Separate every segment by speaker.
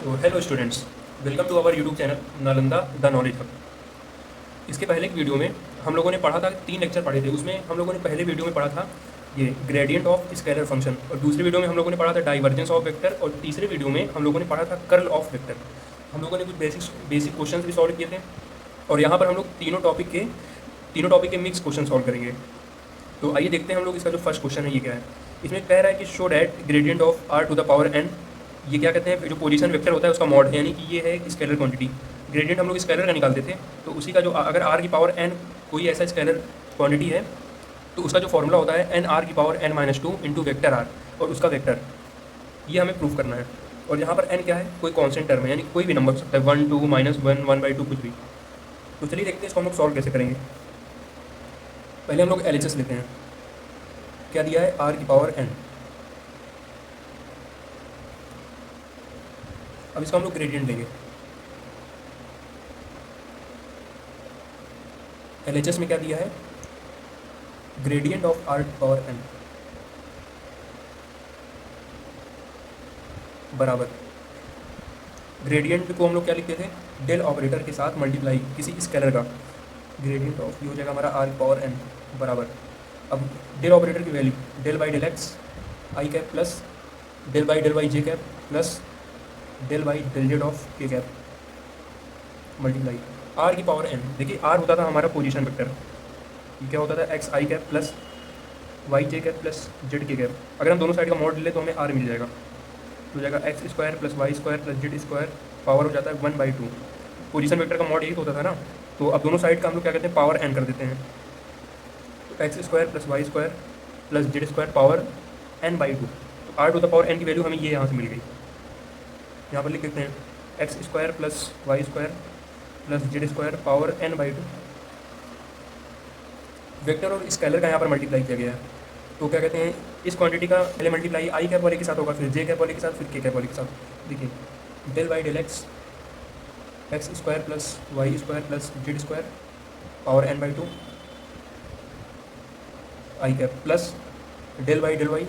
Speaker 1: तो hello students, welcome to our YouTube channel Nalanda the knowledge hub. इसके पहले की वीडियो में हम लोगों ने पढ़ा था, 3 लेक्चर पढ़े थे। उसमें हम लोगों ने पहले वीडियो में पढ़ा था ये ग्रेडियंट ऑफ स्केलर फंक्शन, और दूसरे वीडियो में हम लोगों ने पढ़ा था डाइवर्जेंस ऑफ वेक्टर, और तीसरे वीडियो में हम लोगों ने पढ़ा था कर्ल ऑफ वेक्टर। हम लोगों ने कुछ बेसिक क्वेश्चन भी सॉल्व किए थे, और यहाँ पर हम लोग तीनों टॉपिक के मिक्स क्वेश्चन सॉल्व करेंगे। तो आइए देखते हैं हम लोग इसका जो फर्स्ट क्वेश्चन है ये क्या है। इसमें कह रहा है कि show that gradient of r to the power n, ये क्या कहते हैं, जो पोजीशन वेक्टर होता है उसका मॉड है, यानी कि ये है स्केलर क्वांटिटी। ग्रेडियंट हम लोग स्केलर का निकालते थे, तो उसी का जो अगर r की पावर n कोई ऐसा स्केलर क्वांटिटी है तो उसका जो फॉर्मूला होता है n r की power n-2 into vector r, और उसका वेक्टर, ये हमें प्रूव करना है। और यहाँ पर n क्या है, कोई कॉन्स्टेंट टर्म है, यानी कोई भी नंबर हो सकता है, 1 2 -1 1/2 कुछ भी। तो चलिए देखते हैं इसको हम लोग सॉल्व कैसे करेंगे। पहले हम लोग LHS लेते हैं। क्या दिया है, r की पावर n। अब इसका हम लोग ग्रेडियंट लेंगे। LHS में क्या दिया है, gradient of r power n बराबर, ग्रेडियंट को हम लोग क्या लिखते थे, डेल ऑपरेटर के साथ मल्टीप्लाई किसी स्केलर का, ग्रेडियंट ऑफ ये हो जाएगा हमारा r पावर n बराबर। अब डेल ऑपरेटर की value del by del x I cap plus del by J cap plus del by del Z of K cap multiply r की पावर n। देखिए r होता था हमारा पोजीशन वेक्टर, ये क्या होता था, एक्स आई कैप प्लस वाई जे cap plus Z के कैप। अगर हम दोनों साइड का मॉड ले तो हमें r मिल जाएगा, तो हो जाएगा X square plus Y square plus Z square, power हो जाता है 1/2। पोजीशन वेक्टर का मॉड यही तो होता था ना। तो अब दोनों साइड का हम लोग क्या कहते हैं, पावर n कर देते हैं। तो X square plus Y square plus Z square power n/2। तो r to the power n की वैल्यू हमें ये यहाँ से मिल गई। यहाँ पर लिख देते हैं X square plus Y square plus Z square power n/2। Vector और स्केलर का यहाँ पर मल्टीप्लाई किया गया है, तो क्या कहते हैं, इस क्वांटिटी का पहले मल्टीप्लाई आई कैप वाले के साथ होगा, फिर जे कैप वाले के साथ, फिर के कैप वाले के साथ। देखिए del by del X X square plus Y square plus Z square power n/2 I cap plus del by del Y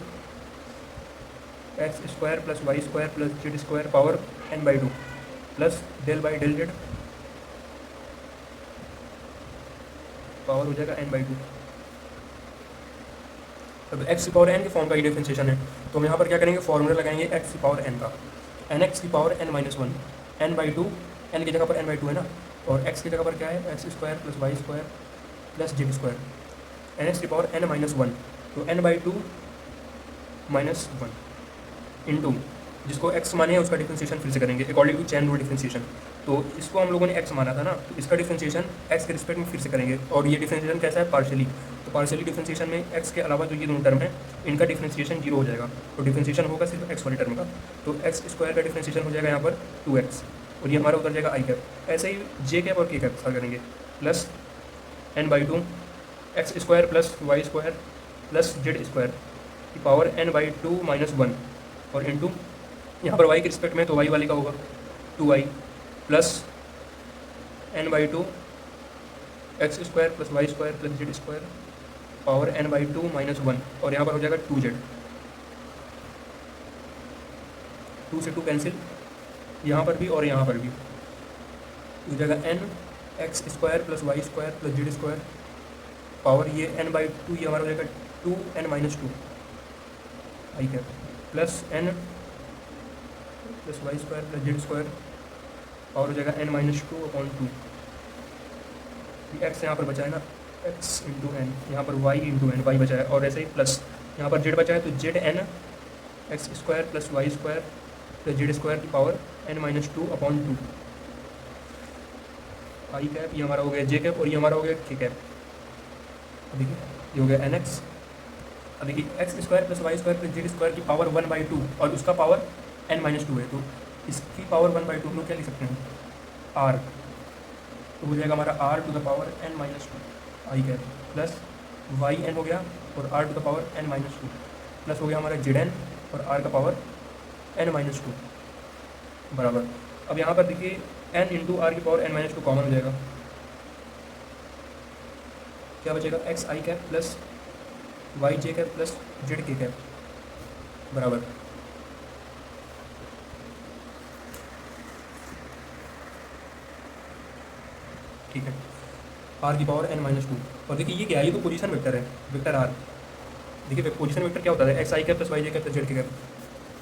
Speaker 1: X square plus Y square plus Z square power n/2 plus del by del Z power हो जाएगा n/2। अब x की power n के form का ये differentiation है, तो हम यहाँ पर क्या करेंगे, फॉर्मूला लगाएंगे एक्स की पावर n का, एन एक्स की पावर n-1 n/2, n की जगह पर n/2 है ना, और x की जगह पर क्या है, X square plus Y square plus Z square, N X की पावर n-1, तो n/2 -1 इंटू, जिसको x माने हैं उसका डिफरेंशिएशन फिर से करेंगे according to chain rule differentiation. तो इसको हम लोगों ने x माना था ना, तो इसका डिफरेंशिएशन x के रिस्पेक्ट में फिर से करेंगे, और ये डिफरेंशिएशन कैसा है, पार्शियली। तो पार्शियली डिफरेंशिएशन में x के अलावा जो ये दोनों टर्म है इनका डिफरेंशिएशन 0 हो जाएगा, तो डिफरेंशिएशन होगा सिर्फ x वाले टर्म का। तो एक्स स्क्वायर का डिफरेंशिएशन हो जाएगा यहाँ पर 2x, और ये हमारा उतर जाएगा आई कैप। ऐसे ही जे कैप और के कैप साथ करेंगे, plus n/2 X square plus Y square plus Z square की पावर n/2 -1, और इंटू यहाँ पर y के रिस्पेक्ट में तो y वाले का होगा 2y plus n/2 X square plus Y square plus Z square power n/2 -1, और यहाँ पर हो जाएगा 2z, 2 से 2 कैंसिल, यहाँ पर भी और यहाँ पर भी हो जाएगा n x square plus Y square plus Z square power ये n/2, ये हमारा हो जाएगा 2n-2 i cap plus n plus Y square plus Z square power हो जाएगा n-2/2। एक्स यहाँ पर बचा है ना, x इंटू एन, यहाँ पर y इंटू एन, वाई बचा है, और ऐसे ही प्लस यहाँ पर z बचा है, तो Z N X square plus Y square plus Z square की पावर n-2/2 आई कैप। ये हमारा हो गया जे कैप, और ये हमारा हो गया के कैप। देखिए ये हो गया एन एक्स। अब देखिए X square plus Y square plus Z square की पावर 1/2, और उसका पावर n-2 है, तो इसकी पावर 1/2 हम लोग क्या लिख सकते हैं, r, तो हो जाएगा हमारा r to the power n-2 I cap plus Y N हो गया, और r to the power n-2 plus हो गया हमारा जेड एन, और r का पावर n-2 बराबर। अब यहाँ पर देखिए n इंटू आर की पावर n-2 कॉमन हो जाएगा, क्या बचेगा, एक्स आई कैप प्लस वाई जे कैप प्लस जेड के कैप बराबर ठीक है, आर की पावर n माइनस 2। और देखिए ये क्या है, ये तो पोजीशन वेक्टर है, वेक्टर आर। देखिए पोजीशन वेक्टर क्या होता है, एक्स आई कैप प्लस वाई जे कैप प्लस जेड के कैप,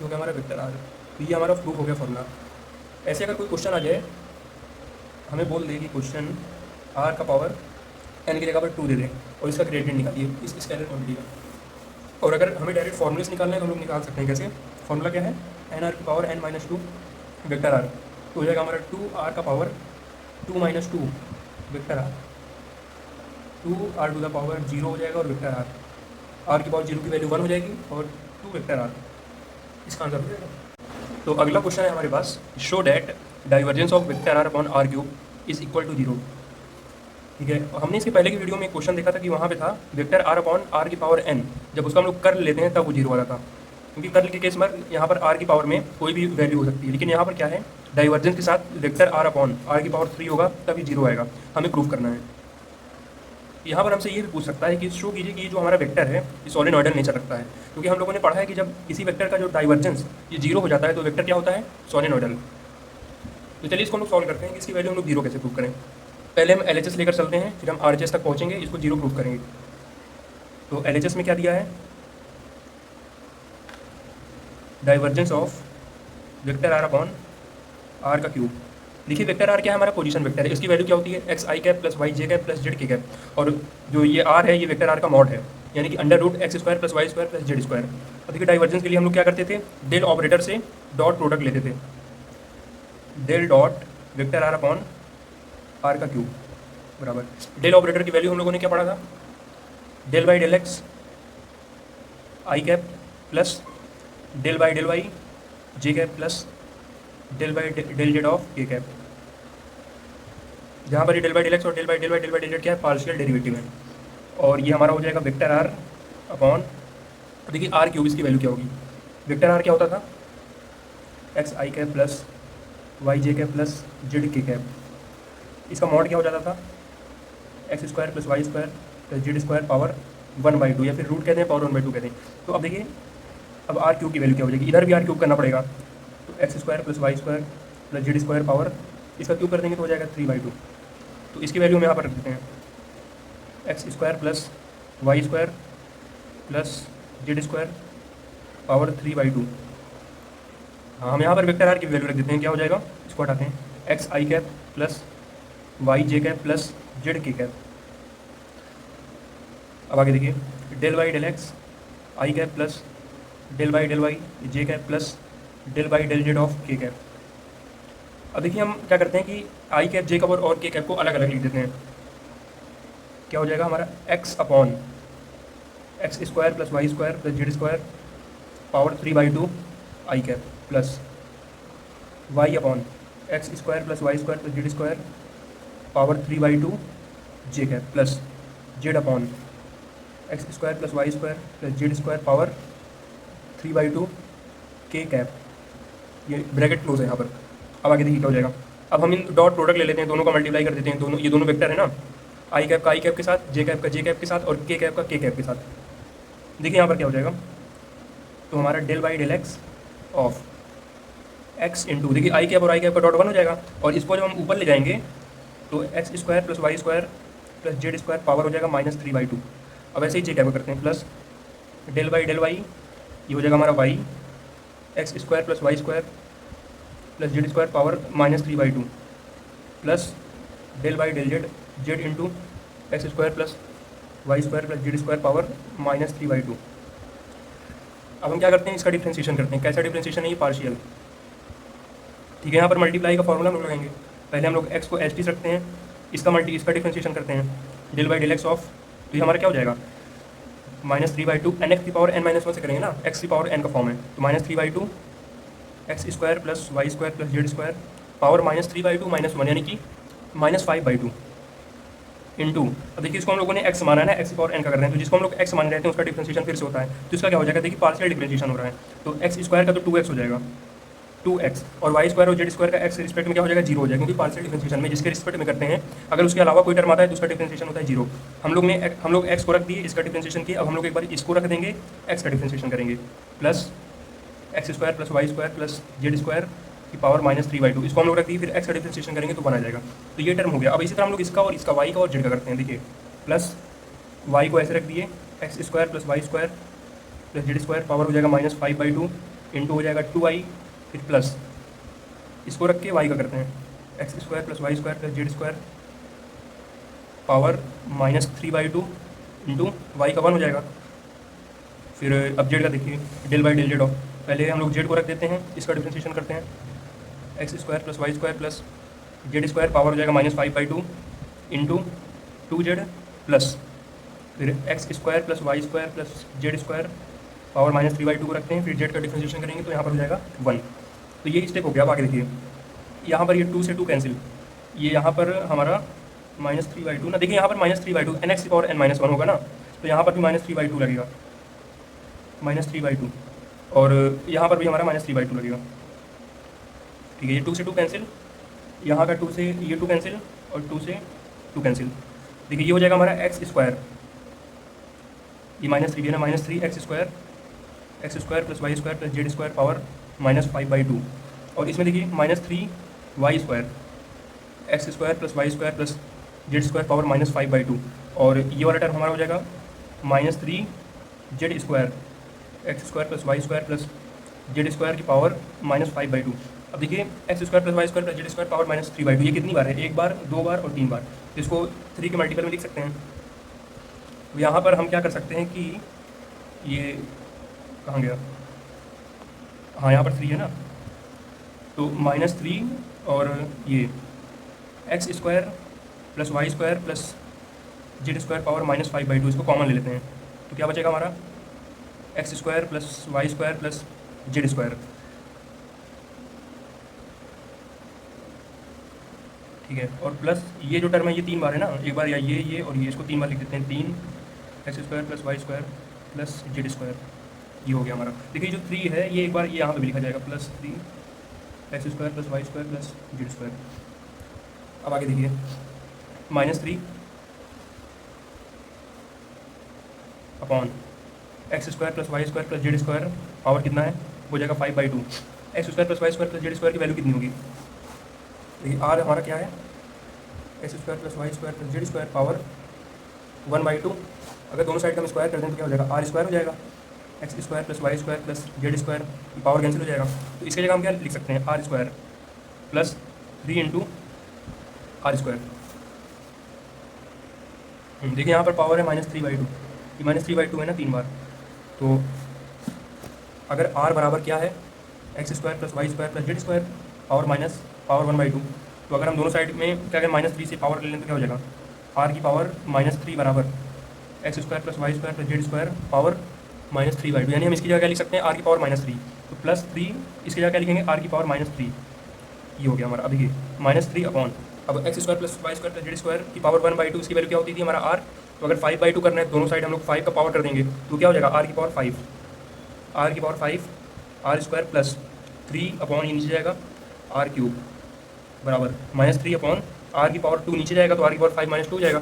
Speaker 1: जो कि हमारा वेक्टर आर है। तो ये हमारा प्रूफ हो गया फॉर्मूला। ऐसे अगर कोई क्वेश्चन आ जाए, हमें बोल दे कि क्वेश्चन आर का पावर n की जगह पर 2 दे दें और इसका ग्रेडियंट निकालिए इस स्केलर क्वांटिटी का। और अगर हमें डायरेक्ट फॉर्मूले से निकालना है तो हम लोग निकाल सकते हैं। कैसे? फॉर्मूला क्या है, एन आर की power n minus 2 vector R. तो हो जाएगा हमारा 2 आर का power 2 minus 2 vector R, 2 R to the power 0 हो जाएगा और वेक्टर आर की पावर 0 की वैल्यू 1 हो जाएगी और 2 वेक्टर आर, इसका आंसर हो जाएगा। तो अगला क्वेश्चन है हमारे पास, show that divergence of vector are upon r cube is equal to 0। ठीक है, हमने इसके पहले की वीडियो में एक क्वेश्चन देखा था कि वहाँ पे था वेक्टर आर अपॉन आर की पावर n, जब उसका हम लोग कर लेते हैं तब वो 0 वाला था। क्योंकि कर्ल के केस में यहाँ पर आर की पावर में कोई भी वैल्यू हो सकती है, लेकिन यहाँ पर क्या है, डाइवर्जेंस के साथ वेक्टर आर अपॉन आर की पावर 3 होगा तभी 0 आएगा, हमें प्रूव करना है। यहाँ पर हमसे ये भी पूछ सकता है कि शो कीजिए कि जो हमारा वेक्टर है ये सोलेनॉइडल नेचर रखता है। क्योंकि हम लोगों ने पढ़ा है कि जब किसी वेक्टर का जो डाइवर्जेंस ये 0 हो जाता है तो वेक्टर क्या होता है, सोलेनॉइडल। तो चलिए इसको हम लोग सॉल्व करते हैं कि इसकी वैल्यू हम लोग 0 कैसे प्रूव करें। पहले हम LHS लेकर चलते हैं, फिर हम RHS तक पहुँचेंगे, इसको 0 प्रूव करेंगे। तो LHS में क्या दिया है, divergence of vector are upon R का क्यूब। देखिए वेक्टर आर क्या है, हमारा पोजीशन वेक्टर है, इसकी वैल्यू क्या होती है, एक्स आई कैप प्लस वाई जे कैप प्लस जेड के कैप। और जो ये आर है ये वेक्टर आर का मॉड है, यानी कि under root X square plus Y square plus Z square. और देखिए डाइवर्जेंस के लिए हम लोग क्या करते थे, डेल ऑपरेटर से डॉट प्रोडक्ट लेते थे, del dot vector are upon R का क्यूब बराबर। डेल ऑपरेटर की वैल्यू हम लोगों ने क्या पढ़ा था, del by del x I cap plus del by del Y J cap plus del by del Z of K cap. जहाँ पर ये डेल बाई डेल एक्स और del by del by del by del Z क्या है, partial derivative है। और ये हमारा हो जाएगा वेक्टर आर अपॉन, देखिए आर क्यूब, इसकी वैल्यू क्या होगी, वेक्टर आर क्या होता था, एक्स आई कैप प्लस वाई जे कैप प्लस जेड के कैप। इसका मॉड क्या हो जाता था, X square plus Y square plus Z square power 1/2, या फिर रूट कहते हैं, पावर 1/2 कहते हैं। तो अब देखिए अब आर क्यूब की वैल्यू क्या हो जाएगी, इधर भी आर क्यूब करना पड़ेगा। तो X square plus Y square plus Z square power, इसका क्यूब कर देंगे तो हो जाएगा 3/2। तो इसकी वैल्यू हम यहाँ पर रख देते हैं, X square plus Y square plus Z square power 3/2। हाँ, हम यहाँ पर वेक्टर आर की वैल्यू रख देते हैं, क्या हो जाएगा, इसको हटाते हैं, एक्स आई कैप प्लस वाई जे कैप प्लस जेड के कैप। अब आगे देखिए, del Y del x I cap plus del by del Y J cap plus del by del Z of K cap. अब देखिए हम क्या करते हैं कि आई कैप जे कैप और के कैप को अलग अलग लिख देते हैं। क्या हो जाएगा हमारा, x upon x square plus Y square plus Z square power 3/2 i cap plus y upon x square plus Y square plus Z square power 3/2 j cap plus z upon x square plus Y square plus Z square power 3/2 k cap. ये bracket close है यहाँ पर। अब आगे देखिए क्या हो जाएगा, अब हम इन डॉट प्रोडक्ट ले लेते हैं, दोनों का मल्टीप्लाई कर देते हैं, दोनों ये दोनों वेक्टर है ना, आई कैप का आई कैप के साथ, जे कैप का जे कैप के साथ और के कैप का के कैप के साथ। देखिए यहाँ पर क्या हो जाएगा, तो हमारा del by del x of X into, देखिए आई कैप और आई कैप का डॉट 1 हो जाएगा, और इसको जब हम ऊपर ले जाएंगे तो X square plus Y square plus Z square power हो जाएगा -3/2। अब ऐसे ही जे कैप करते हैं, plus del by del Y, ये हो जाएगा हमारा Y, X square plus Y square plus Z square power -3/2 plus del by del Z, Z into X square plus Y square plus Z square power -3/2। अब हम क्या करते हैं, इसका डिफ्रेंशिएशन करते हैं। कैसा डिफ्रेंशिएशन है ये, पार्शियल। ठीक है, यहाँ पर मल्टीप्लाई का फॉर्मूला हम लोग लगाएंगे। पहले हम लोग एक्स को एच टी रखते हैं, इसका डिफ्रेंशिएशन करते हैं, del by del x of, तो ये हमारा क्या हो जाएगा, -3/2 एन एक्स की पावर n-1 से करेंगे ना, एक्स की पावर n का फॉर्म है, तो -3/2 X square plus Y square plus Z square power -3/2 -1, यानी कि -5/2 इंटू, अब देखिए इसको हम लोगों ने x माना है ना, x की पावर n का कर रहे हैं, तो जिसको हम लोग x मान रहे हैं उसका डिफ्रेंशिएशन फिर से होता है, तो इसका क्या हो जाएगा, देखिए पार्शियल डिफ्रेंशिएशन हो रहा है, तो एक्स स्क्वायर का तो 2x हो जाएगा, 2x, और वाई स्क्वायर और जेड स्क्वायर का एक्स के रिस्पेक्ट में क्या हो जाएगा, 0 हो जाएगा, क्योंकि पार्शियल डिफरेंशिएशन में जिसके रिस्पेक्ट में करते हैं अगर उसके अलावा कोई टर्म आता है तो उसका डिफरेंशिएशन होता है 0। हम लोग एक्स को रख दिए, इसका डिफरेंशिएशन किया, अब हम लोग एक बार इसको रख देंगे, एक्स का डिफरेंशिएशन करेंगे, plus X square plus Y square plus Z square की पावर -3/2, इसको हम लोग रख दिए, फिर एक्स का डिफ्रेंशिएशन करेंगे तो बना जाएगा। तो ये टर्म हो गया। अब इसी तरह हम लोग इसका और इसका वाई का और जेड का करते हैं। देखिए प्लस वाई को ऐसे रख दिए, x² + y² + z² पावर हो जाएगा -5/2 इंटू हो जाएगा 2i, फिर प्लस इसको रख के वाई का करते हैं, x² + y² + z² power -3/2 into Y का 1 हो जाएगा। फिर अब जेड का देखिए, del by del Z of, पहले हम लोग जेड को रख देते हैं, इसका डिफ्रेंशिएशन करते हैं, x² + y² + z² पावर हो जाएगा -5/2 इंटू 2z प्लस फिर x² + y² + z² पावर -3/2 को रखते हैं, फिर जेड का डिफ्रेंशिएशन करेंगे तो यहाँ पर हो जाएगा 1। तो ये स्टेप हो गया। अब आगे देखिए, यहाँ पर ये 2 से 2 कैंसिल, ये यहाँ पर हमारा -3/2 ना, देखिए यहाँ पर -3/2 nx⁻n−1 होगा ना, तो यहाँ पर भी -3/2 लगेगा, -3/2, और यहाँ पर भी हमारा -3/2 लगेगा। ठीक है, ये 2 से 2 कैंसिल, यहाँ का 2 से ये 2 कैंसिल, और 2 से 2 कैंसिल। देखिए ये हो जाएगा हमारा x², ये -3 भी है ना, -3x² + y² + z² पावर -5/2, और इसमें देखिए -3y² x² + y² + z² power -5/2, और ये वाला टर्म हमारा हो जाएगा -3z² x² + y² + z² की पावर -5/2। अब देखिए x² + y² + z² पावर -3/2, ये कितनी बार है? एक बार, दो बार और तीन बार, तो इसको 3 के मल्टीपल में लिख सकते हैं। तो यहाँ पर हम क्या कर सकते हैं कि ये कहाँ गया, हाँ यहाँ पर 3 है ना, तो -3 और ये x² + y² + z² पावर -5/2, इसको कॉमन ले लेते हैं, तो क्या बचेगा हमारा x² + y² + z²। ठीक है, और प्लस ये जो टर्म है ये 3 बार है ना, एक बार या ये और ये, इसको 3 बार लिख देते हैं, 3 x² + y² + z², ये हो गया हमारा। देखिए जो 3 है ये एक बार ये यहाँ पे भी लिखा जाएगा, +3 x² + y² + z²। अब आगे देखिए, -3 upon x² + y² + z² power कितना है, हो जाएगा 5/2। x² + y² + z² की वैल्यू कितनी होगी? देखिए r हमारा क्या है, x² + y² + z² पावर 1/2, अगर दोनों साइड का हम स्क्वायर कर दें तो क्या हो जाएगा, r² हो जाएगा, x² + y² + z² की पावर कैंसिल हो जाएगा, तो इसकी जगह हम क्या लिख सकते हैं, r² + 3 × r²। देखिए यहाँ पर पावर है -3/2, ये -3/2 है ना 3 बार, तो अगर r बराबर क्या है, x² + y² + z² पावर 1/2, तो अगर हम दोनों साइड में क्या करें, -3 से पावर ले लें तो क्या हो जाएगा, r की पावर -3 बराबर x² + y² + z² पावर -3/2, यानी हम इसकी जगह क्या लिख सकते हैं, r की पावर -3, तो +3 इसकी जगह क्या लिखेंगे, r की पावर -3, ये हो गया हमारा। अब देखिए -3 अपॉन, अब x² + y² + z² की पावर 1/2, इसकी वैल्यू क्या होती थी हमारा r, तो अगर 5/2 करना है दोनों साइड हम लोग 5 का पावर कर देंगे तो क्या हो जाएगा, r की पावर 5, r² प्लस 3 अपॉन ये नीचे जाएगा r³ बराबर -3 अपॉन r की पावर 2 नीचे जाएगा तो r की पावर 5 -2 हो जाएगा,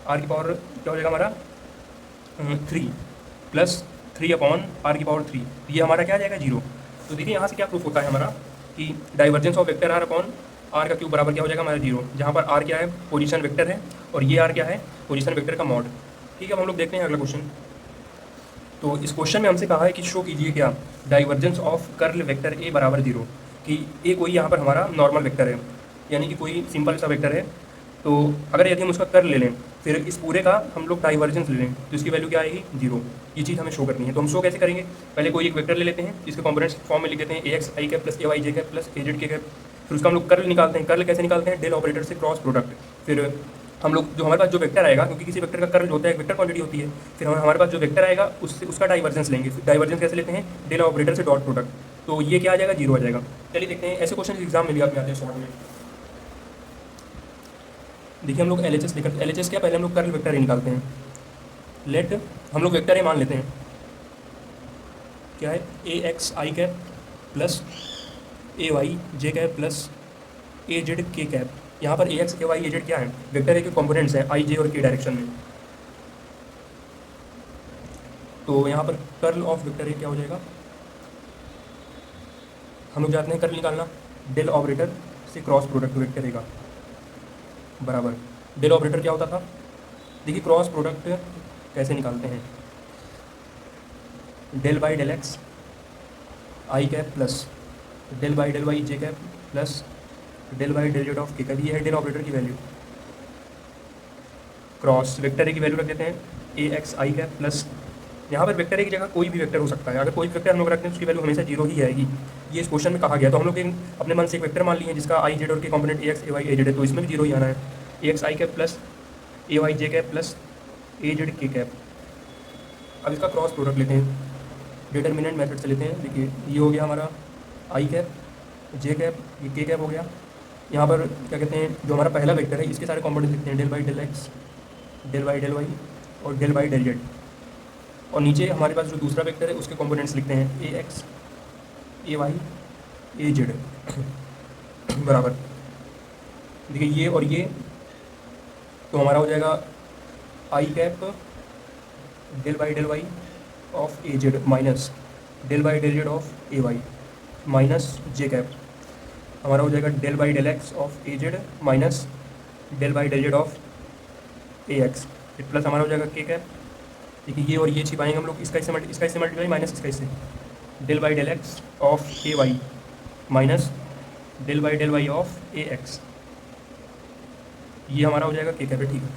Speaker 1: r की पावर क्या हो जाएगा हमारा 3 प्लस 3 अपॉन r की पावर 3, ये हमारा क्या आ जाएगा 0। तो देखिए यहाँ से क्या प्रूफ होता है हमारा कि divergence of vector r upon r का क्यूब बराबर क्या हो जाएगा हमारा 0, जहाँ पर r क्या है, पोजीशन वेक्टर है, और ये r क्या है, पोजीशन वेक्टर का मॉड। ठीक है, अब हम लोग देखते हैं अगला क्वेश्चन। तो इस क्वेश्चन में हमसे कहा है कि शो कीजिए क्या, divergence of curl vector a बराबर 0, कि a कोई यहाँ पर हमारा नॉर्मल वेक्टर है, यानी कि कोई सिंपल सा वेक्टर है, तो अगर यदि हम उसका कर्ल ले लें, फिर इस पूरे का हम लोग डाइवर्जेंस ले लें तो इसकी वैल्यू क्या आएगी 0। ये चीज़ हमें शो करनी है, तो हम शो कैसे करेंगे, पहले कोई एक वेक्टर ले लेते हैं, इसके कॉम्पोनेंट्स फॉर्म में लिख देते हैं ax i cap + ay j cap + az k cap, फिर उसका हम लोग कर्ल निकालते हैं। कर्ल कैसे निकालते हैं, डेल ऑपरेटर से क्रॉस प्रोडक्ट, फिर हम लोग जो हमारे पास जो वेक्टर आएगा, क्योंकि किसी वेक्टर का कर्ल होता है एक वेक्टर क्वांटिटी होती है, फिर हमारे पास जो वेक्टर आएगा उससे उसका डाइवर्जेंस लेंगे। डाइवर्जेंस कैसे लेते हैं, डेल ऑपरेटर से डॉट प्रोडक्ट, तो ये क्या आ जाएगा 0 आ जाएगा। चलिए देखते हैं, ऐसे क्वेश्चन एग्जाम में भी आते हैं शॉर्ट में। देखिए हम लोग LHS लेकर, LHS क्या, पहले हम लोग कर्ल वेक्टर ही निकालते हैं। लेट हम लोग वेक्टर ही मान लेते हैं, क्या है ax i cap plus ay j cap plus az k cap. यहाँ पर ax ay az क्या है, वेक्टर ए के कॉम्पोनेंट्स हैं i j और k डायरेक्शन में, तो यहाँ पर कर्ल ऑफ वेक्टर ए क्या हो जाएगा, हम लोग जाते हैं कर्ल निकालना, डेल ऑपरेटर से क्रॉस प्रोडक्ट वेक्टर ए का बराबर। डेल ऑपरेटर क्या होता था? देखिए क्रॉस प्रोडक्ट कैसे निकालते हैं, del by del x I cap plus del by del Y J cap plus del by del Z of K cap. ये है डेल ऑपरेटर की वैल्यू। क्रॉस वेक्टर ए की वैल्यू रख देते हैं A X I cap plus, यहाँ पर vector A की जगह कोई भी वेक्टर हो सकता है। अगर कोई भी वेक्टर हम लोग रखते हैं उसकी वैल्यू हमेशा जीरो ही आएगी। ये इस क्वेश्चन में कहा गया। तो हम लोग अपने मन से एक वेक्टर मान लिए हैं जिसका आई जेड और के component A x A y A Z है, तो इसमें भी जीरो ही आना है। ए एक्स आई कैप प्लस ए वाई जे कैप प्लस ए जेड के कैप। अब इसका क्रॉस प्रोडक्ट लेते हैं, डिटर्मिनेंट मेथड से लेते हैं। देखिए ये हो गया हमारा आई कैप जे कैप, ये के कैप हो गया। यहाँ पर क्या कहते हैं, जो हमारा पहला वेक्टर है इसके सारे कॉम्पोनेंट लिखते हैं, del by del x del by del Y और डेल बाई डेल जेड। और नीचे हमारे पास जो दूसरा वेक्टर है उसके कंपोनेंट्स लिखते हैं A x A y A z बराबर। देखिए ये और ये, तो हमारा हो जाएगा i cap del by del Y of A Z minus del by del Z of A Y minus j cap. हमारा हो जाएगा del by del x of A Z minus del by del Z of A x, फिर plus हमारा हो जाएगा के cap. देखिए ये और ये छिपाएंगे हम लोग, इसका इससे मल्टीप्लाई माइनस इसका इससे, del by del x of A Y minus del Y of A x. ये हमारा हो जाएगा के कैप है, ठीक है।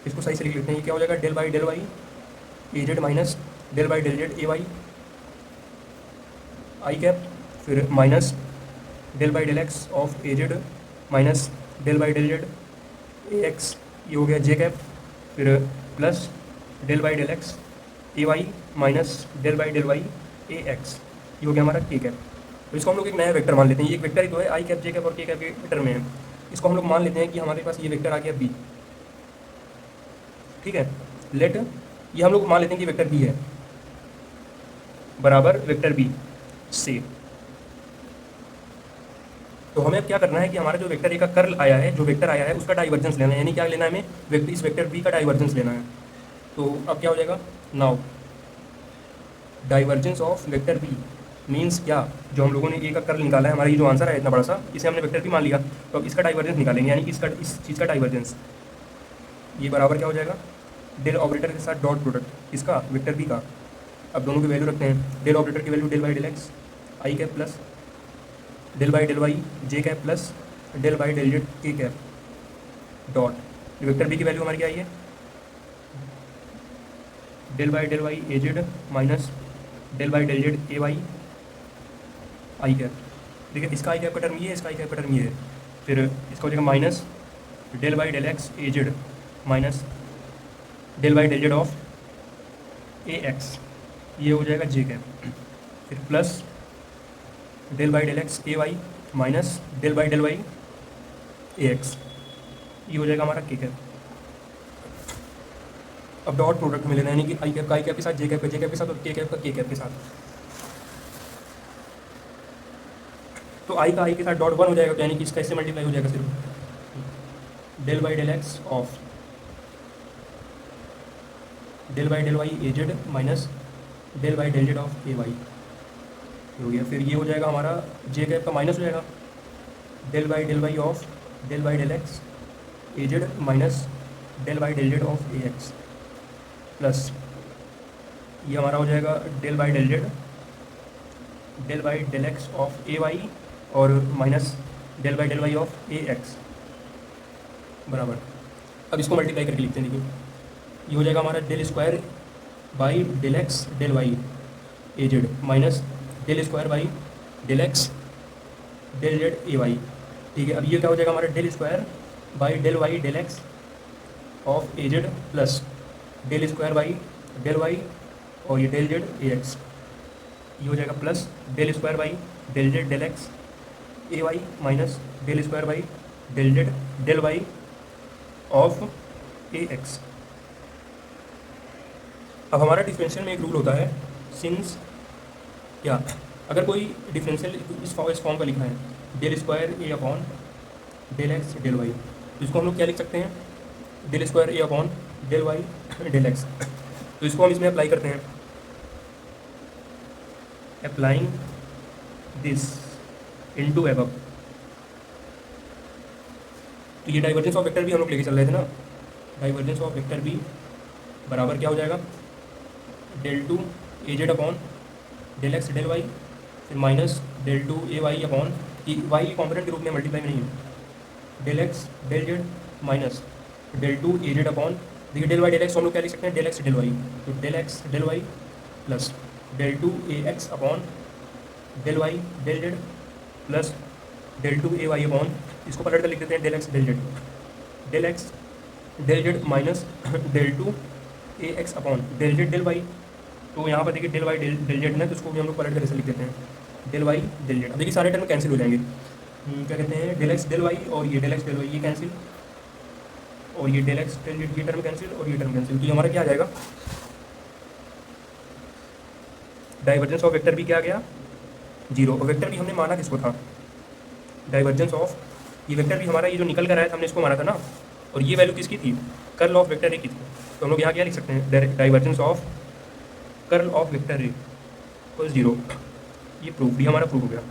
Speaker 1: इसको सही से लिख लेते हैं। ये क्या हो जाएगा, del by del Y A Z minus del by del Z A Y I cap, फिर minus del by del x of A Z minus del by del Z A x, ये हो गया जे कैप, फिर plus del by del x A Y minus del by del Y A x, ये हो गया हमारा के cap. तो इसको हम लोग एक नया वेक्टर मान लेते हैं। ये एक वेक्टर ही तो है, आई कैप जे कैप और के कैप के वेक्टर में है। इसको हम लोग मान लेते हैं कि हमारे पास ये वेक्टर आ गया बी, ठीक है। लेट ये हम लोग मान लेते हैं कि वेक्टर बी है बराबर वेक्टर बी से। तो हमें अब क्या करना है कि हमारा जो वेक्टर ए का कर्ल आया है, जो वेक्टर आया है उसका डाइवर्जेंस लेना है। यानी क्या लेना है हमें, इस वेक्टर बी का डाइवर्जेंस लेना है। तो अब क्या हो जाएगा, now divergence of vector B means क्या, जो हम लोगों ने ए का कर्ल निकाला है, हमारा ये जो आंसर है इतना बड़ा सा, इसे हमने वेक्टर बी मान लिया। तो अब इसका डाइवर्जेंस निकालेंगे, यानी कि इस चीज़ का डाइवर्जेंस, ये बराबर क्या हो जाएगा, डेल ऑपरेटर के साथ डॉट प्रोडक्ट इसका वेक्टर बी का। अब दोनों की वैल्यू रखते हैं। डेल ऑपरेटर की value del by del x I cap plus del by del Y J cap plus del by del Z के कैप डॉट वेक्टर बी की वैल्यू हमारी क्या आई है, del by del Y A Z minus del by del Z A Y I cap. देखिए इसका आई cap का term ये है, इसका आई कैप का टर्म ये है। फिर इसका हो जाएगा minus del by del x A Z minus del by del Z of A x, ये हो जाएगा जे कैप। फिर plus del by del x A Y minus del by del Y A x, ये हो जाएगा हमारा के cap. अब डॉट प्रोडक्ट में लेना है, यानी कि आई कैप का आई कैप के साथ, जे कैप का जे कैप के साथ और के कैप का के कैप के साथ। तो आई का आई के साथ डॉट वन हो जाएगा, तो यानी कि इसका इससे मल्टीप्लाई हो जाएगा सिर्फ del by del x of del by del Y A Z minus del by del Z of A Y हो गया। फिर ये हो जाएगा हमारा जे कैप का माइनस हो जाएगा del Y of del by del x A Z minus del by del Z of A x plus ये हमारा हो जाएगा del by del Z del by del x of A y और minus del by del Y of A x बराबर। अब इसको multiply करके लिखते हैं। देखिए ये हो जाएगा हमारा del square by del x del Y A Z minus del square by del x del Z A Y, ठीक है। अब ये क्या हो जाएगा हमारा del square by del Y del x of A Z plus del square by del Y और ये डेल जेड ए एक्स, ये हो जाएगा plus del square by del Z del x A Y minus del square by del Z del Y of A X. अब हमारा differential में एक rule होता है, सिंस क्या, अगर कोई डिफरेंशियल इस फॉर्म का लिखा है del square A upon del x del y, तो इसको हम लोग क्या लिख सकते हैं, del square A upon del Y del x. तो इसको हम इसमें अप्लाई करते हैं, अप्लाइंग दिस इनटू एबव। तो ये डाइवर्जेंस ऑफ वेक्टर भी हम लोग लेके चल रहे थे ना, डाइवर्जेंस ऑफ वेक्टर भी बराबर क्या हो जाएगा, del two A z upon del x del y, फिर minus del two A y upon y component के रूप में मल्टीप्लाई में नहीं है, del x del z minus del two A z upon, देखिए डेल वाई डेल एक्स हम लोग क्या लिख सकते हैं, डेल एक्स डेल वाई, तो del x del y plus del two A x upon del Y del z plus del two A y upon, इसको पलट कर लिख देते हैं del x del Z, del x del z minus del two A x upon del Z del y. तो यहाँ पर देखिए डेल वाई डेल जेड है, तो उसको भी हम लोग पलट कर ऐसे लिख देते हैं डेल वाई डेल जेड। अब देखिए सारे टर्म कैंसिल हो जाएंगे, क्या कहते हैं, डेल एक्स डेल वाई और ये डेल एक्स डेल वाई ये कैंसिल, और ये डेल एक्स डेल जेड ये टर्म कैंसिल और ये टर्म कैंसिल। तो ये हमारा क्या आ जाएगा, डाइवर्जेंस ऑफ वेक्टर भी क्या आ गया, जीरो। और वेक्टर भी हमने माना किसको था, डाइवर्जेंस ऑफ, ये वेक्टर भी हमारा ये जो निकल कर आया था हमने इसको माना था ना, और ये वैल्यू किसकी थी, कर्ल ऑफ वेक्टर ए की थी। तो हम लोग यहाँ क्या लिख सकते हैं, divergence of curl of vector A equal zero. ये प्रूफ भी हमारा प्रूफ हो गया।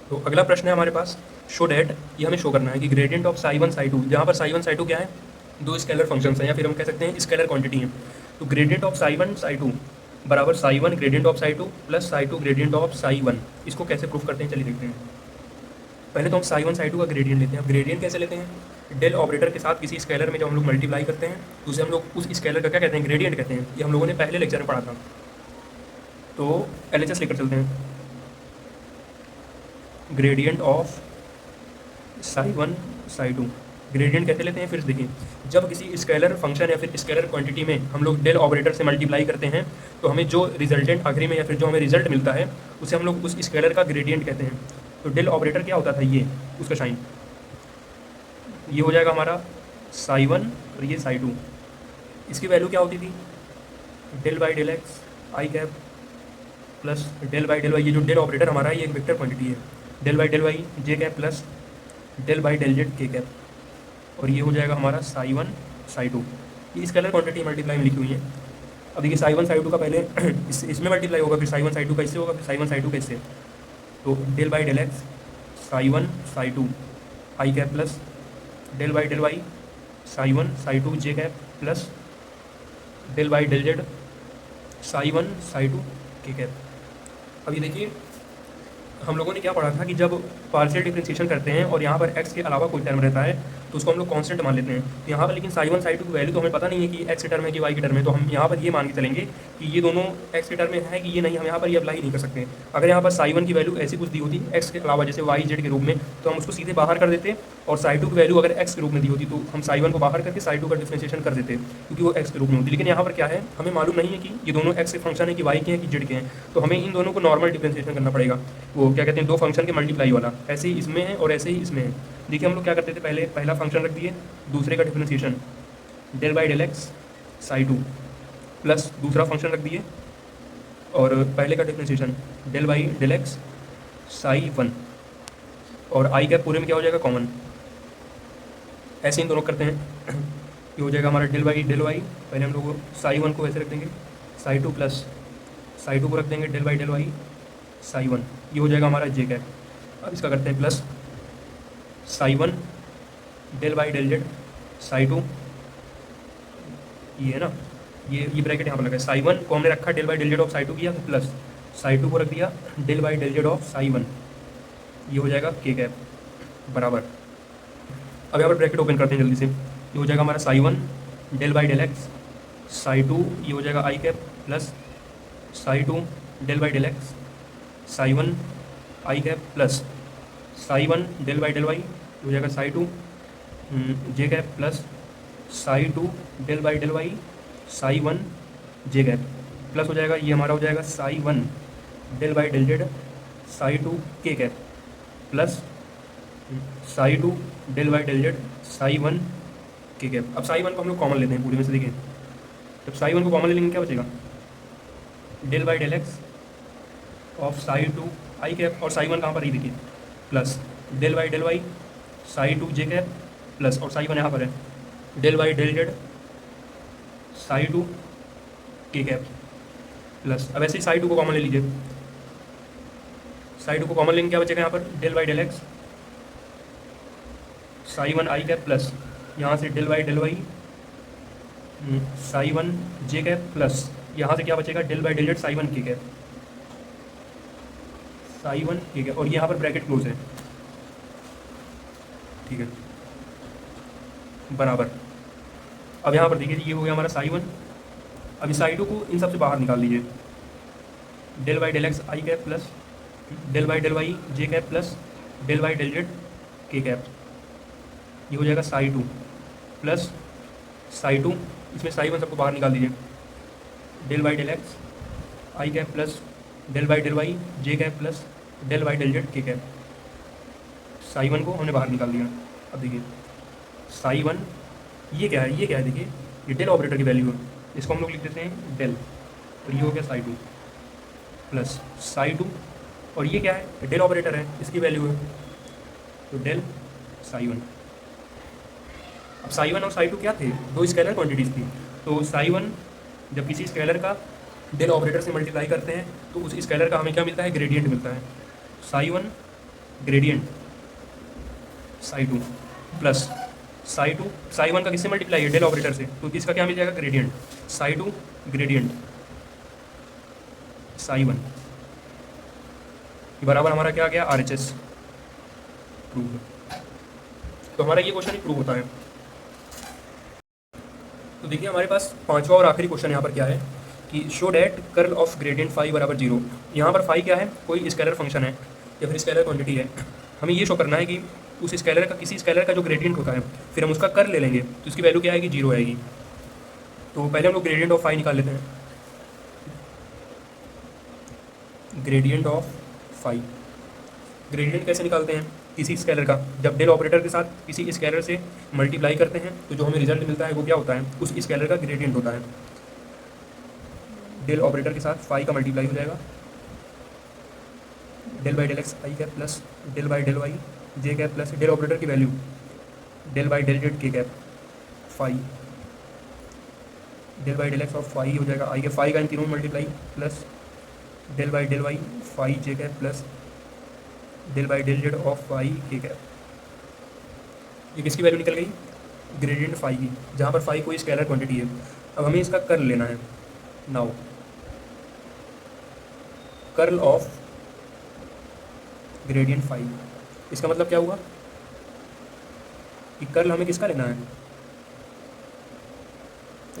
Speaker 1: तो अगला प्रश्न है हमारे पास, शो डैट, ये हमें शो करना है कि gradient of psi one psi to, जहाँ पर साई वन साई टू क्या है, दो स्केलर फंक्शंस हैं या फिर हम कह सकते हैं स्केलर क्वांटिटी हैं। तो gradient of psi one psi two बराबर psi one gradient of psi two plus psi two gradient of psi one. इसको कैसे प्रूफ करते हैं चलिए देखते हैं। पहले तो हम साई वन साई टू का ग्रेडियंट लेते हैं। अब ग्रेडियंट कैसे लेते हैं, डेल ऑपरेटर के साथ किसी स्केलर में जब हम लोग मल्टीप्लाई करते हैं तो उसे हम लोग उस स्केलर का क्या कहते हैं, ग्रेडियंट कहते हैं। ये हम लोगों ने पहले लेक्चर में पढ़ा था। तो LHS लेकर चलते हैं, gradient of psi one psi two gradient कैसे लेते हैं, फिर देखिए जब किसी स्केलर फंक्शन या फिर स्केलर क्वांटिटी में हम लोग डेल ऑपरेटर से मल्टीप्लाई करते हैं तो हमें जो रिजल्टेंट आखिरी में या फिर जो हमें रिजल्ट मिलता है उसे हम लोग उस स्केलर का ग्रेडियंट कहते हैं। तो डेल ऑपरेटर क्या होता था, ये उसका साइन, ये हो जाएगा हमारा साई वन और ये साई टू। इसकी वैल्यू क्या होती थी, del by del x I cap plus del by del Y. ये जो डेल ऑपरेटर हमारा है ये एक वेक्टर क्वांटिटी है, del by del Y J cap plus del by del Z के कैप, और ये हो जाएगा हमारा साई वन साई टू। ये स्केलर क्वांटिटी मल्टीप्लाई में लिखी हुई है। अब देखिए साई वन साई टू का पहले इसमें मल्टीप्लाई होगा, फिर साई वन साई टू कैसे होगा, फिर साई वन साई टू कैसे। तो del by del x psi one psi two I cap plus del by del Y psi one psi two J cap plus del by del Z psi one psi two के cap. अभी देखिए हम लोगों ने क्या पढ़ा था कि जब पार्शियल डिफरेंशिएशन करते हैं और यहाँ पर x के अलावा कोई टर्म रहता है तो उसको हम लोग कांस्टेंट मान लेते हैं। तो यहाँ पर लेकिन साई वन साई टू की वैल्यू तो हमें पता नहीं है कि x के टर्म है कि y के टर्म है, तो हम यहाँ पर ये मान के चलेंगे कि ये दोनों x के टर्म में है कि ये नहीं, हम यहाँ पर ये अप्लाई नहीं कर सकते। अगर यहाँ पर साई वन की वैल्यू ऐसी कुछ दी होती x के अलावा जैसे y z के रूप में, तो हम उसको सीधे बाहर कर देते, और साई टू की वैल्यू अगर x के रूप में दी होती तो हम साई वन को बाहर करके साई टू का डिफरेंशिएशन कर देते क्योंकि वो x के रूप में होती। लेकिन यहाँ पर क्या है, हमें मालूम नहीं है कि ये दोनों x के फंक्शन है कि y के हैं कि z के हैं, तो हमें इन दोनों को नॉर्मल डिफरेंशिएशन करना पड़ेगा। वो क्या कहते हैं, दो फंक्शन के मल्टीप्लाई वाला, ऐसे ही इसमें है और ऐसे ही इसमें है। देखिए हम लोग क्या करते थे, पहले पहला फंक्शन रख दिए, दूसरे का differentiation del by del x psi two plus दूसरा फंक्शन रख दिए और पहले का differentiation del by del x psi one, और आई कैप पूरे में क्या हो जाएगा, कॉमन। ऐसे इन दोनों करते हैं, ये हो जाएगा हमारा डेल बाई डेल वाई। पहले हम लोग साई वन को ऐसे रख देंगे, psi two plus psi two को रख देंगे del by del Y psi one, ये हो जाएगा हमारा जे कैप। अब इसका करते हैं plus psi one del by del Z psi two, ये है ना, ये ब्रैकेट यहाँ पर लगा है। साई वन को हमने रखा del by del Z of psi two किया, तो प्लस साई टू को रख दिया del by del Z of psi one, ये हो जाएगा के कैप बराबर। अब यहाँ पर ब्रैकेट ओपन करते हैं जल्दी से, ये हो जाएगा हमारा psi one del by del x psi two, ये हो जाएगा i cap plus psi two del by del x psi one I cap plus psi one del by del y, हो जाएगा psi two J cap plus psi two del by del Y psi one J cap plus हो जाएगा, ये हमारा हो जाएगा psi one del by del Z psi two के cap plus psi two del by del Z psi one K cap. अब psi one को हम लोग कॉमन लेते हैं पूरे में से, देखिए जब साई वन को कॉमन ले लेंगे क्या बचेगा, del by del x of psi two I cap, और साई वन कहाँ पर ही देखिए plus del by del Y psi two J cap plus, और साई वन यहाँ पर है del by del Z psi two के कैप प्लस। अब ऐसे ही साई टू को कॉमन ले लीजिए, साई टू को कॉमन लेंगे, क्या बचेगा यहाँ पर del by del x psi one I cap plus यहाँ से डेल वाई साई वन जे कैप प्लस यहाँ से क्या बचेगा del by del Z psi one K cap psi one ठीक है, और यहाँ पर ब्रैकेट क्लोज है, ठीक है, बराबर। अब यहाँ पर देखिए ये हो गया हमारा साई वन। अभी साई टू को इन सब से बाहर निकाल लीजिए, del by del x I cap plus del by del Y J cap plus del by del Z के कैप, ये हो जाएगा psi two plus psi two, इसमें साई वन सबको बाहर निकाल दीजिए, del by del x I cap plus del by del Y J cap plus del by del Z के कैप, साई वन को हमने बाहर निकाल दिया। अब देखिए साई वन ये क्या है, ये क्या है, देखिए ये डेल ऑपरेटर की वैल्यू है, इसको हम लोग लिख देते हैं डेल, और ये हो गया Sai two plus psi to, और ये क्या है डेल ऑपरेटर है, इसकी वैल्यू है तो डेल साई वन। अब साई वन और साई टू क्या थे, दो स्केलर क्वांटिटीज़ थी, तो साई वन जब किसी स्केलर का डेल ऑपरेटर से मल्टीप्लाई करते हैं तो उस स्केलर का हमें क्या मिलता है, ग्रेडियंट मिलता है, Sai one gradient Sai two plus psi to, psi one का किससे मल्टीप्लाई है डेल ऑपरेटर से, तो इसका क्या मिल जाएगा gradient, Sai two gradient psi one, बराबर हमारा क्या आ गया आर एच एस प्रूव। तो हमारा ये क्वेश्चन ही प्रूव होता है। तो देखिए हमारे पास पांचवा और आखिरी क्वेश्चन यहाँ पर क्या है कि show that curl of gradient phi बराबर जीरो। यहाँ पर फाई क्या है, कोई स्केलर फंक्शन है या फिर स्केलर क्वांटिटी है, हमें ये शो करना है कि उस स्केलर का किसी स्केलर का जो ग्रेडियंट होता है फिर हम उसका कर्ल ले लेंगे तो उसकी वैल्यू क्या आएगी, जीरो आएगी। तो पहले हम लोग ग्रेडियंट ऑफ फाई निकाल लेते हैं, ग्रेडियंट ऑफ फाई, ग्रेडियंट कैसे निकालते हैं किसी स्केलर का, जब डेल ऑपरेटर के साथ किसी स्केलर से मल्टीप्लाई करते हैं तो जो हमें रिजल्ट मिलता है वो क्या होता है, उस स्केलर का ग्रेडियंट होता है। डेल ऑपरेटर के साथ फाई का मल्टीप्लाई हो जाएगा, del by del x I cap plus del by del Y J cap plus del operator की value del by del Z के cap phi, del by del x of phi हो जाएगा i के phi का इन तीनों में multiply plus del by del Y phi J cap plus del by del Z of phi के cap. ये किसकी वैल्यू निकल गई, ग्रेडियंट फाई की, जहाँ पर फाई कोई स्केलर क्वांटिटी है। अब हमें इसका कर्ल लेना है, now curl of gradient phi, इसका मतलब क्या हुआ कि कर्ल हमें किसका लेना है,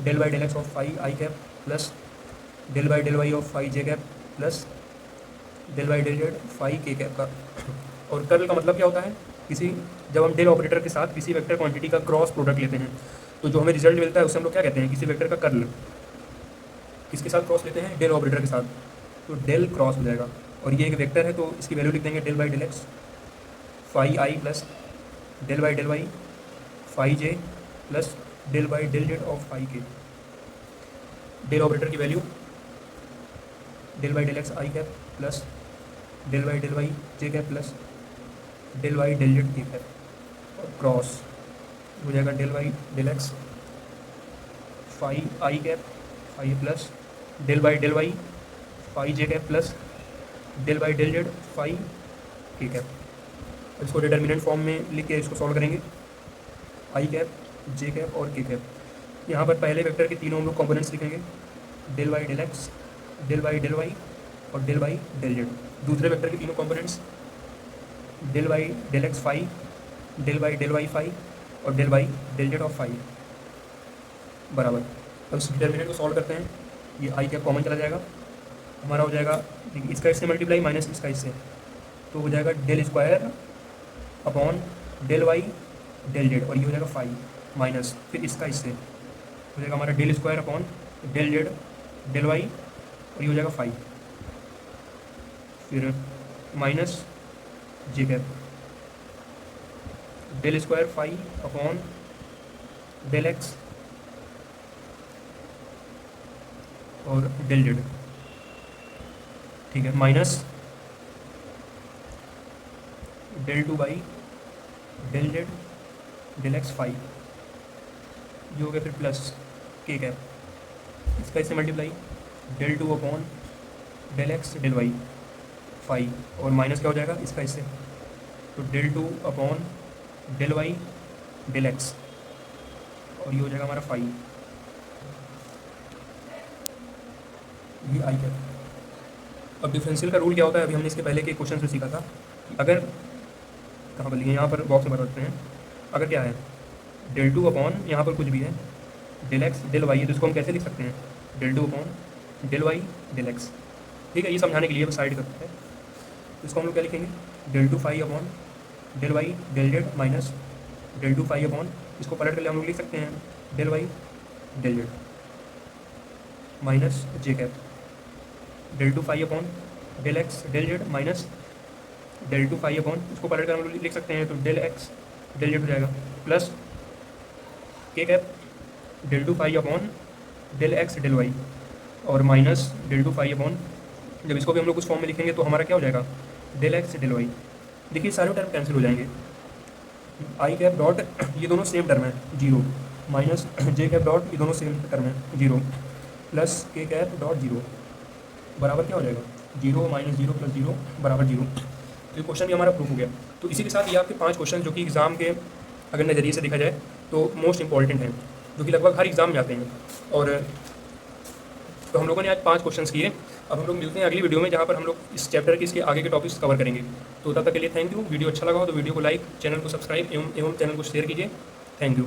Speaker 1: del by del x of phi I cap plus del by del Y of phi J cap plus del by del Z phi के कैप का। और कर्ल का मतलब क्या होता है, किसी जब हम डेल ऑपरेटर के साथ किसी वेक्टर क्वांटिटी का क्रॉस प्रोडक्ट लेते हैं तो जो हमें रिजल्ट मिलता है उससे हम लोग क्या कहते हैं, किसी वेक्टर का कर्ल किसके साथ क्रॉस लेते हैं, डेल ऑपरेटर के साथ, तो डेल क्रॉस हो जाएगा। और ये एक वेक्टर है तो इसकी वैल्यू लिख देंगे del by del x phi I plus del by del Y phi J plus del by del Z of phi K. Del operator की value del by del x I cap plus del by del Y J cap plus del Y del Z के cap, और cross हो जाएगा del Y del x phi I cap phi plus del by del Y phi J cap plus del by del Z phi के cap. इसको determinant form में लिख के इसको सॉल्व करेंगे, आई कैप जे कैप और के कैप। यहाँ पर पहले वेक्टर के तीनों हम लोग कॉम्पोनेंट्स लिखेंगे, del Y del x del Y del Y और डेल वाई डेल जेड। दूसरे वेक्टर के तीनों components del Y del x phi del Y del Y phi और del Y del Z of phi बराबर। अब इस determinant को solve करते हैं, ये आई कैप कॉमन चला जाएगा, हमारा हो जाएगा इसका इससे मल्टीप्लाई माइनस इसका इससे, तो हो जाएगा del square upon del Y del Z, और ये हो जाएगा फाई माइनस फिर इसका इससे हो जाएगा हमारा del square upon del Z del Y, और ये हो जाएगा फाई, फिर minus j cap del square phi upon del x और डेल जेड, ठीक है, minus del two by del Z del x phi, ये हो गया, फिर प्लस के कैप इसका इससे multiply del two upon del x del Y phi और माइनस क्या हो जाएगा इसका इससे, तो del two upon del Y del x और ये हो जाएगा हमारा फाई, ये आई कैप। अब डिफरेंशियल का रूल क्या होता है, अभी हमने इसके पहले के क्वेश्चन से सीखा था कि अगर कहाँ पर लिखे, यहाँ पर बॉक्स में बताते हैं, अगर क्या है डेल टू अपॉन यहाँ पर कुछ भी है डेल एक्स डेल वाई है, तो इसको हम कैसे लिख सकते हैं, del two upon del Y del X. ठीक है, ये समझाने के लिए बस साइड करते हैं, तो इसको हम लोग क्या लिखेंगे, del two phi upon del Y del z minus del two phi upon, इसको पलट कर हम लोग लिख सकते हैं del Y del z minus j cap, del two phi upon del x del z minus del two phi upon, इसको पलट कर हम लोग लिख सकते हैं तो डेल एक्स डेल जेड हो जाएगा, प्लस के cap del two phi upon del x del Y और minus del two phi upon, जब इसको भी हम लोग उस फॉर्म में लिखेंगे तो हमारा क्या हो जाएगा डेल एक्स डेल वाई। देखिए सारे टर्म कैंसिल हो जाएंगे, आई कैप डॉट ये दोनों सेम टर्म है zero, minus j cap dot ये दोनों सेम टर्म है जीरो, प्लस के कैप डॉट जीरो बराबर क्या हो जाएगा zero minus zero plus zero बराबर जीरो। तो ये क्वेश्चन भी हमारा प्रूफ हो गया। तो इसी के साथ ये आपके 5 क्वेश्चन जो कि एग्ज़ाम के अगर नज़रिए से देखा जाए तो मोस्ट इंपॉर्टेंट हैं, जो कि लगभग हर एग्ज़ाम में आते हैं। और तो हम लोगों ने आज 5 क्वेश्चन किए। अब हम लोग मिलते हैं अगली वीडियो में, जहाँ पर हम लोग इस चैप्टर के इसके आगे के टॉपिक्स कवर करेंगे। तो तब तक के लिए थैंक यू। वीडियो अच्छा लगा हो तो वीडियो को लाइक, चैनल को सब्सक्राइब एवं चैनल को शेयर कीजिए। Thank you.